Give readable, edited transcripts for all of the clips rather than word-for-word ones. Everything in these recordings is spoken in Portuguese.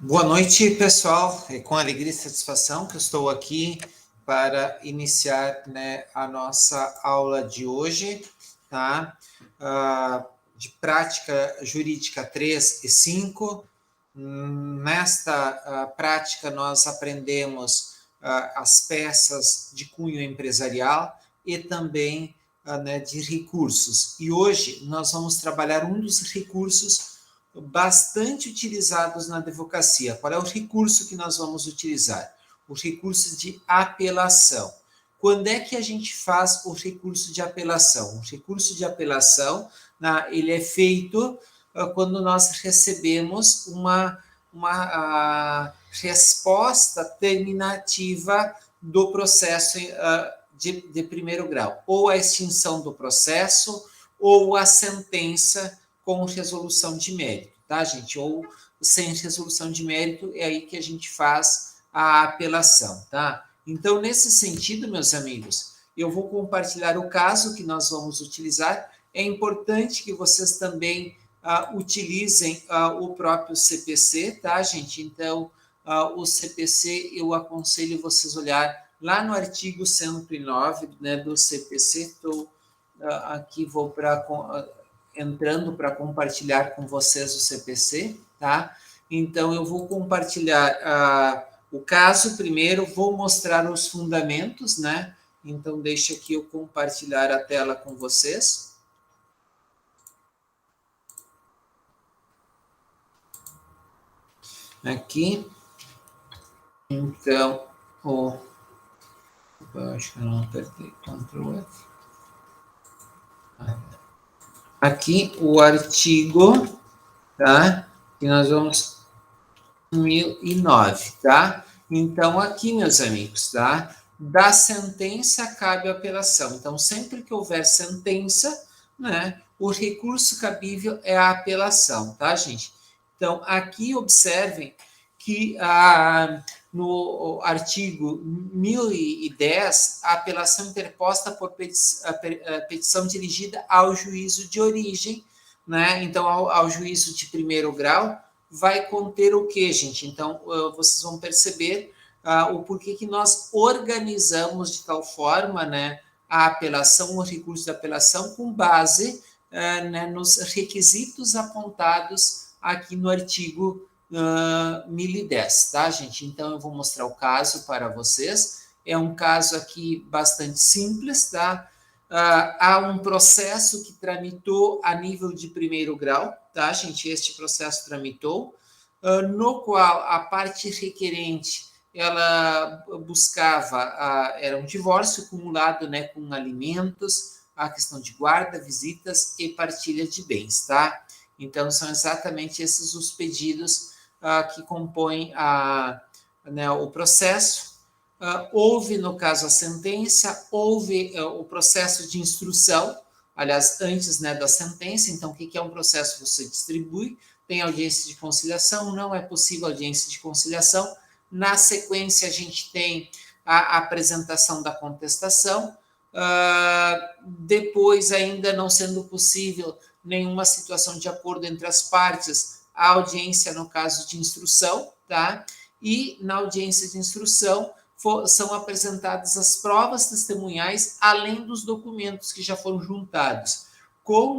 Boa noite, pessoal. É com alegria e satisfação que eu estou aqui para iniciar, né, a nossa aula de hoje, tá? De prática jurídica 3 e 5. Nesta prática, nós aprendemos as peças de cunho empresarial e também né, de recursos. E hoje nós vamos trabalhar um dos recursos bastante utilizados na advocacia. Qual é o recurso que nós vamos utilizar? O recurso de apelação. Quando é que a gente faz o recurso de apelação? O recurso de apelação, ele é feito quando nós recebemos uma resposta terminativa do processo de primeiro grau, ou a extinção do processo, ou a sentença com resolução de mérito, tá, gente? Ou sem resolução de mérito, é aí que a gente faz a apelação, tá? Então, nesse sentido, meus amigos, eu vou compartilhar o caso que nós vamos utilizar. É importante que vocês também utilizem o próprio CPC, tá, gente? Então, o CPC, eu aconselho vocês olhar lá no artigo 109, né, do CPC. Estou aqui, vou para entrando para compartilhar com vocês o CPC, tá? Então, eu vou compartilhar o caso primeiro, vou mostrar os fundamentos, né? Então, deixa aqui eu compartilhar a tela com vocês. Aqui. Então, eu acho que eu não apertei Ctrl F. Aqui o artigo, tá? Que nós vamos 2009, tá? Então, aqui, meus amigos, tá? Da sentença cabe a apelação. Então, sempre que houver sentença, né, o recurso cabível é a apelação, tá, gente? Então, aqui observem que no artigo 1010, a apelação interposta por petição dirigida ao juízo de origem, né? Então, ao juízo de primeiro grau, vai conter o que, gente? Então, vocês vão perceber o porquê que nós organizamos de tal forma, né, a apelação, o recurso de apelação, com base né, nos requisitos apontados aqui no artigo 1010, tá, gente? Então, eu vou mostrar o caso para vocês. É um caso aqui bastante simples, tá? Há um processo que tramitou a nível de primeiro grau, tá, gente? Este processo tramitou, no qual a parte requerente, ela buscava, era um divórcio acumulado, né, com alimentos, a questão de guarda, visitas e partilha de bens, tá? Então, são exatamente esses os pedidos que compõem né, o processo. Houve, no caso, a sentença, houve o processo de instrução, aliás, antes, né, da sentença. Então, o que é um processo? Você distribui, tem audiência de conciliação, não é possível audiência de conciliação. Na sequência, a gente tem a apresentação da contestação. Depois, ainda não sendo possível nenhuma situação de acordo entre as partes, a audiência no caso de instrução, tá? E na audiência de instrução são apresentadas as provas testemunhais, além dos documentos que já foram juntados com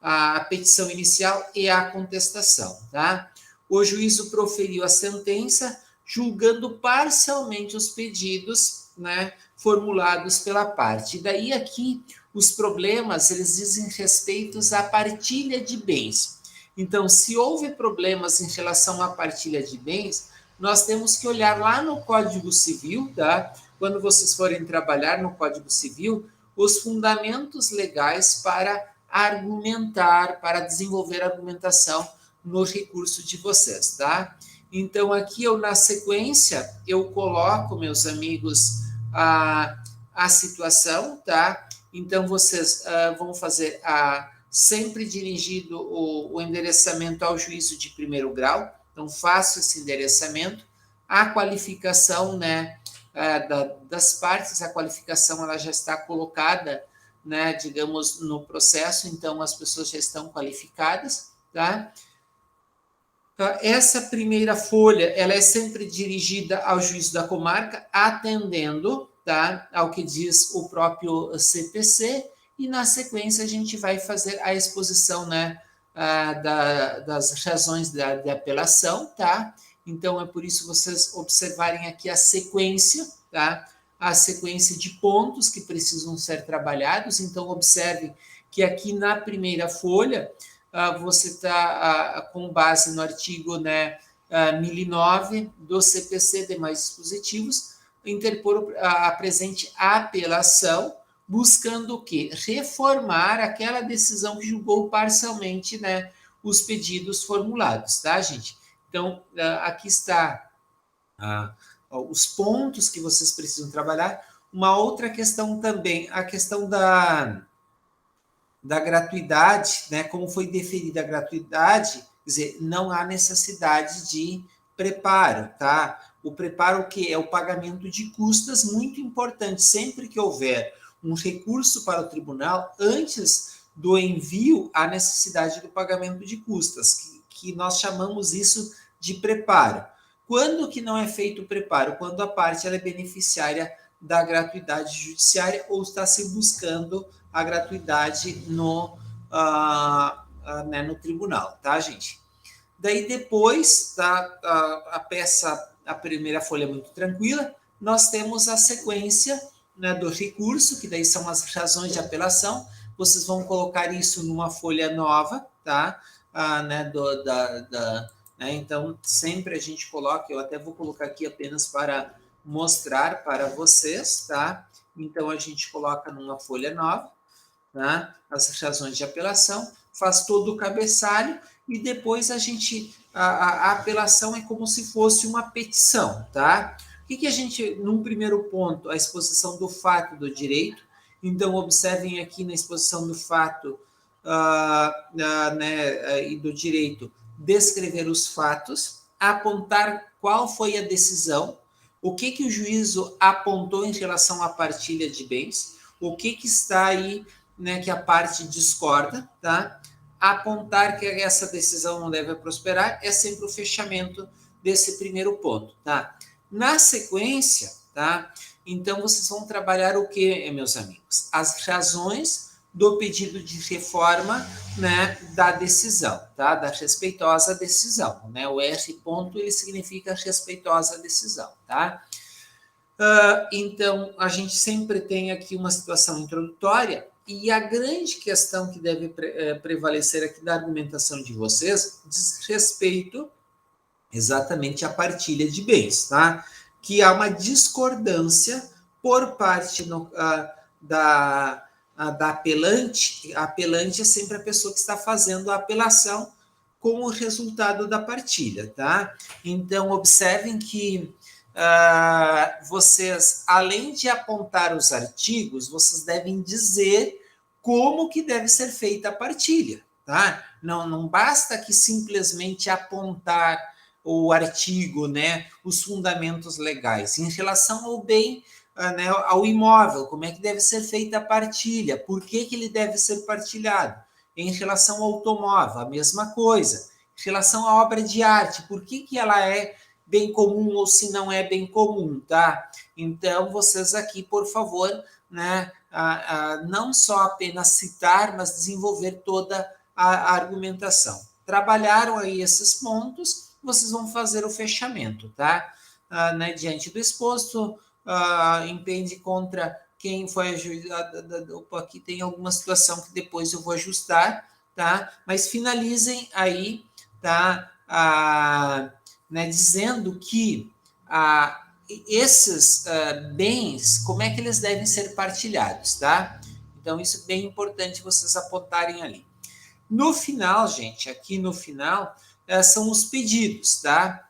a petição inicial e a contestação, tá? O juízo proferiu a sentença, julgando parcialmente os pedidos, né, formulados pela parte. E daí aqui os problemas, eles dizem respeito à partilha de bens. Então, se houve problemas em relação à partilha de bens, nós temos que olhar lá no Código Civil, tá? Quando vocês forem trabalhar no Código Civil, os fundamentos legais para argumentar, para desenvolver argumentação no recurso de vocês, tá? Então, aqui eu, na sequência, eu coloco, meus amigos, a situação, tá? Então, vocês vão fazer sempre dirigido o endereçamento ao juízo de primeiro grau. Então, faço esse endereçamento. A qualificação, né, das partes, a qualificação ela já está colocada, né, digamos, no processo, então as pessoas já estão qualificadas, tá? Essa primeira folha, ela é sempre dirigida ao juízo da comarca, atendendo, tá, ao que diz o próprio CPC, e na sequência a gente vai fazer a exposição, né, das razões de apelação, tá? Então é por isso vocês observarem aqui a sequência, tá? A sequência de pontos que precisam ser trabalhados. Então observe que aqui na primeira folha você está com base no artigo, né, 1009 do CPC, demais dispositivos, interpor a presente apelação, buscando o quê? Reformar aquela decisão que julgou parcialmente, né, os pedidos formulados, tá, gente? Então, aqui está os pontos que vocês precisam trabalhar. Uma outra questão também, a questão da gratuidade, né, como foi deferida a gratuidade, quer dizer, não há necessidade de preparo, tá? O preparo o que é o pagamento de custas, muito importante, sempre que houver um recurso para o tribunal, antes do envio, há necessidade do pagamento de custas, que nós chamamos isso de preparo. Quando que não é feito o preparo? Quando a parte ela é beneficiária da gratuidade judiciária ou está se buscando a gratuidade né, no tribunal, tá, gente? Daí depois, tá, a peça, a primeira folha é muito tranquila, nós temos a sequência, né, do recurso, que daí são as razões de apelação, vocês vão colocar isso numa folha nova, tá? Né, né, então, sempre a gente coloca, eu até vou colocar aqui apenas para mostrar para vocês, tá? Então, a gente coloca numa folha nova, né, as razões de apelação, faz todo o cabeçalho e depois a apelação é como se fosse uma petição, tá? O que a gente, num primeiro ponto, a exposição do fato do direito. Então, observem aqui na exposição do fato né, e do direito, descrever os fatos, apontar qual foi a decisão, o que o juízo apontou em relação à partilha de bens, o que está aí, né, que a parte discorda, tá? Apontar que essa decisão não deve prosperar é sempre o fechamento desse primeiro ponto, tá? Na sequência, tá? Então vocês vão trabalhar o que, meus amigos? As razões do pedido de reforma, né, da decisão, tá? Da respeitosa decisão, né? O R ponto ele significa respeitosa decisão, tá? Então, a gente sempre tem aqui uma situação introdutória e a grande questão que deve prevalecer aqui da argumentação de vocês diz respeito exatamente à partilha de bens, tá? Que há uma discordância por parte da apelante. A apelante é sempre a pessoa que está fazendo a apelação com o resultado da partilha, tá? Então, observem que vocês, além de apontar os artigos, vocês devem dizer como que deve ser feita a partilha, tá? Não basta que simplesmente apontar o artigo, né, os fundamentos legais. Em relação ao bem, né, ao imóvel, como é que deve ser feita a partilha, por que ele deve ser partilhado. Em relação ao automóvel, a mesma coisa. Em relação à obra de arte, por que ela é bem comum ou se não é bem comum, tá? Então, vocês aqui, por favor, né, não só apenas citar, mas desenvolver toda a argumentação. Trabalharam aí esses pontos, vocês vão fazer o fechamento, tá? Né, diante do exposto, impende contra quem foi ajuizado. Opa, aqui tem alguma situação que depois eu vou ajustar, tá? Mas finalizem aí, tá? Né, dizendo que esses bens, como é que eles devem ser partilhados, tá? Então, isso é bem importante vocês apontarem ali. No final, gente, aqui no final, são os pedidos, tá?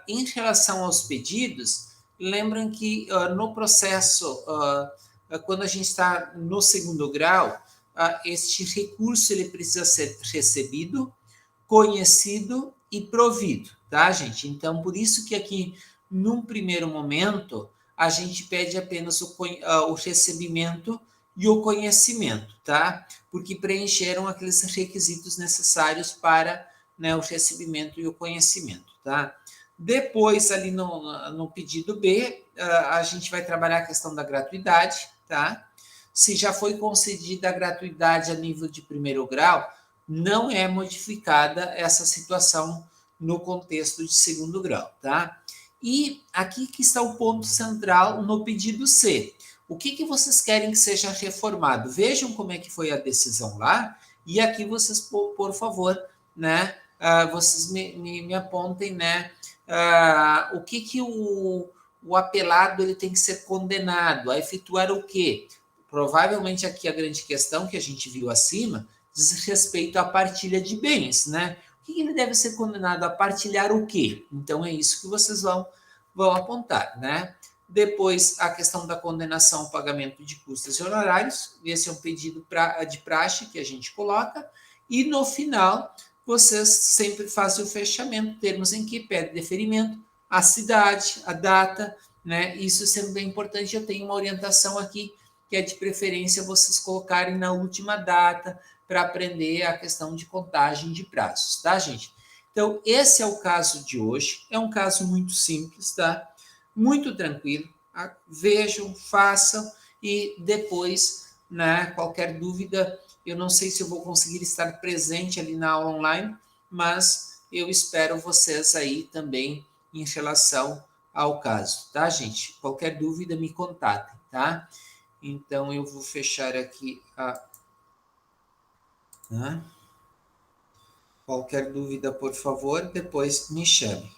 Em relação aos pedidos, lembram que no processo, quando a gente está no segundo grau, este recurso ele precisa ser recebido, conhecido e provido, tá, gente? Então, por isso que aqui, num primeiro momento, a gente pede apenas o recebimento e o conhecimento, tá? Porque preencheram aqueles requisitos necessários para né, o recebimento e o conhecimento, tá? Depois, ali no pedido B, a gente vai trabalhar a questão da gratuidade, tá? Se já foi concedida a gratuidade a nível de primeiro grau, não é modificada essa situação no contexto de segundo grau, tá? E aqui que está o ponto central no pedido C. O que vocês querem que seja reformado? Vejam como é que foi a decisão lá, e aqui vocês, por favor, né, vocês me apontem, né, o que o apelado ele tem que ser condenado a efetuar o quê? Provavelmente aqui a grande questão que a gente viu acima diz respeito à partilha de bens, né? O que ele deve ser condenado a partilhar o quê? Então é isso que vocês vão apontar, né? Depois, a questão da condenação ao pagamento de custos e honorários. Esse é um pedido de praxe que a gente coloca. E no final, vocês sempre fazem o fechamento, termos em que pede deferimento, a cidade, a data, né? Isso sendo bem importante, eu tenho uma orientação aqui, que é de preferência vocês colocarem na última data, para aprender a questão de contagem de prazos, tá, gente? Então, esse é o caso de hoje. É um caso muito simples, tá? Muito tranquilo. Vejam, façam e depois, né, qualquer dúvida, eu não sei se eu vou conseguir estar presente ali na aula online, mas eu espero vocês aí também em relação ao caso, tá, gente? Qualquer dúvida, me contatem, tá? Então, eu vou fechar aqui a... Né? Qualquer dúvida, por favor, depois me chame.